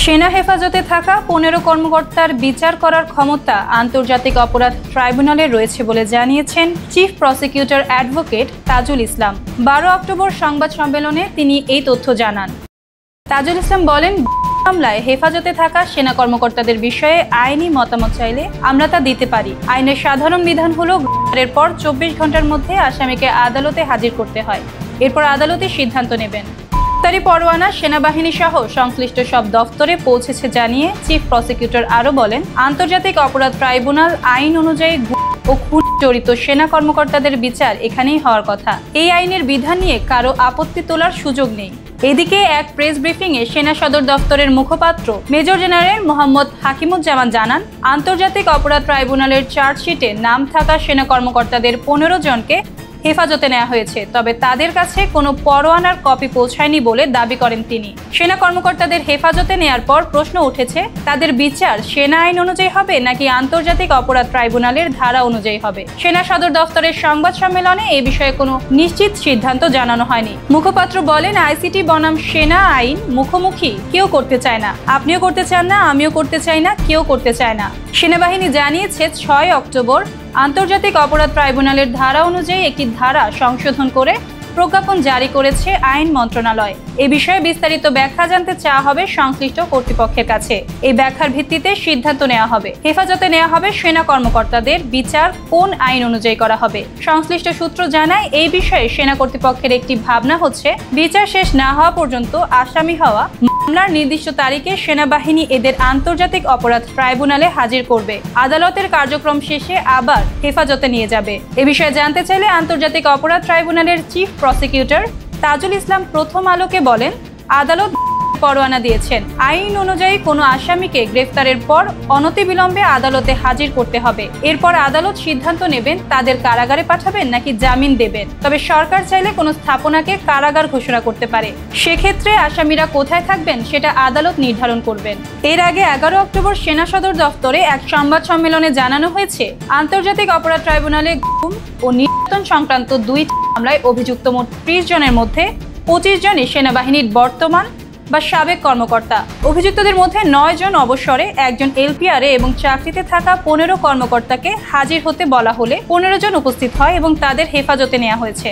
সেনা হেফাজতে থাকা 15 কর্মকর্তার বিচার করার ক্ষমতা আন্তর্জাতিক অপরাধ ট্রাইব্যুনালে রয়েছে বলে জানিয়েছেন chief prosecutor advocate Tajul Islam. 12 October সংবাদ সম্মেলনে তিনি এই তথ্য জানান। তাজুল ইসলাম বলেন, মামলায় হেফাজতে থাকা সেনা কর্মকর্তাদের বিষয়ে আইনি মতামত চাইলে আমরা তা দিতে পারি। আইনের সাধারণ বিধান হলো গ্রেপ্তারের পর 24 ঘন্টার মধ্যে আসামিকে আদালতে হাজির করতে হয়। এরপর আদালতে সিদ্ধান্ত নেবেন। গ্রেপ্তারি পরোয়ানা সেনাবাহিনী সহ সংশ্লিষ্ট সব দফতরে পৌঁছেছে জানিয়ে চিফ প্রসিকিউটর আরও বলেন, আন্তর্জাতিক অপরাধ ট্রাইব্যুনাল আইন অনুযায়ী ও খুন জড়িত সেনা কর্মকর্তাদের বিচার এখানেই হওয়ার কথা। এই আইনের বিধান নিয়ে কারো আপত্তি তোলার সুযোগ নেই। এদিকে এক প্রেস ব্রিফিংয়ে সেনা সদর দফতরের মুখপাত্র মেজর জেনারেল মোহাম্মদ হাকিমুজ্জামান জানান, আন্তর্জাতিক অপরাধ ট্রাইব্যুনালের চার্জশিটে নাম থাকা সেনা কর্মকর্তাদের 15 জনকে হেফাজতে নেওয়া হয়েছে, তবে তাদের কাছে কোনো পরোয়ানার কপি পৌঁছায়নি বলে দাবি করেন তিনি। সেনা কর্মকর্তাদের হেফাজতে নেয়ার পর প্রশ্ন উঠেছে, তাদের বিচার সেনা আইন অনুযায়ী হবে নাকি আন্তর্জাতিক অপরাধ ট্রাইব্যুনালের ধারা অনুযায়ী হবে। সেনা সদর দফতরের সংবাদ সম্মেলনে এ বিষয়ে কোনো নিশ্চিত সিদ্ধান্ত জানানো হয়নি। মুখপাত্র বলেন, আইসিটি বনাম সেনা আইন মুখোমুখি কেউ করতে চায় না, আপনিও করতে চান না, আমিও করতে চাই না, কেউ করতে চায় না। সেনাবাহিনী জানিয়েছে 6 অক্টোবর আন্তর্জাতিক অপরাধ ট্রাইব্যুনালের ধারা অনুযায়ী একটি ধারা সংশোধন করে প্রজ্ঞাপন জারি করেছে আইন মন্ত্রণালয়। এ বিষয়ে বিস্তারিত ব্যাখ্যা জানতে চাওয়া হবে সংশ্লিষ্ট কর্তৃপক্ষের কাছে। এই ব্যাখ্যার ভিত্তিতে সিদ্ধান্ত নেওয়া হবে। হেফাজতে নেওয়া হবে সেনা কর্মকর্তাদের বিচার কোন আইন অনুযায়ী করা হবে। সংশ্লিষ্ট সূত্র জানায়, এই বিষয়ে সেনা কর্তৃপক্ষের একটি ভাবনা হচ্ছে, বিচার শেষ না হওয়া পর্যন্ত আসামি হওয়া মামলার নির্দিষ্ট তারিখে সেনাবাহিনী এদের আন্তর্জাতিক অপরাধ ট্রাইব্যুনালে হাজির করবে। আদালতের কার্যক্রম শেষে আবার হেফাজতে নিয়ে যাবে। এ বিষয়ে জানতে চাইলে আন্তর্জাতিক অপরাধ ট্রাইব্যুনালের চিফ প্রসিকিউটর তাজুল ইসলাম প্রথম আলোকে বলেন, আদালত পরোয়ানা দিয়েছেন। আইন অনুযায়ী কোনো আসামিকে গ্রেফতারের পর অনতিবিলম্বে আদালতে হাজির করতে হবে। এরপর আদালত সিদ্ধান্ত নেবেন তাদের কারাগারে পাঠাবেন নাকি জামিন দেবেন। তবে সরকার চাইলে কোনো স্থাপনাকে কারাগার ঘোষণা করতে পারে। সেক্ষেত্রে আসামিরা কোথায় থাকবেন সেটা আদালত নির্ধারণ করবেন। এর আগে 11 অক্টোবর সেনা সদর দফতরে এক সংবাদ সম্মেলনে জানানো হয়েছে, আন্তর্জাতিক অপরাধ ট্রাইব্যুনালে গুম ও নির্যাতন সংক্রান্ত 2 মামলায় অভিযুক্ত মোট 30 জনের মধ্যে 25 জনই সেনাবাহিনীর বর্তমান বা সাবেক কর্মকর্তা। অভিযুক্তদের মধ্যে 9 জন অবসরে, 1 জন এলপিআরে এবং চাকরিতে থাকা 15 কর্মকর্তাকে হাজির হতে বলা হলে 15 জন উপস্থিত হয় এবং তাদের হেফাজতে নেওয়া হয়েছে।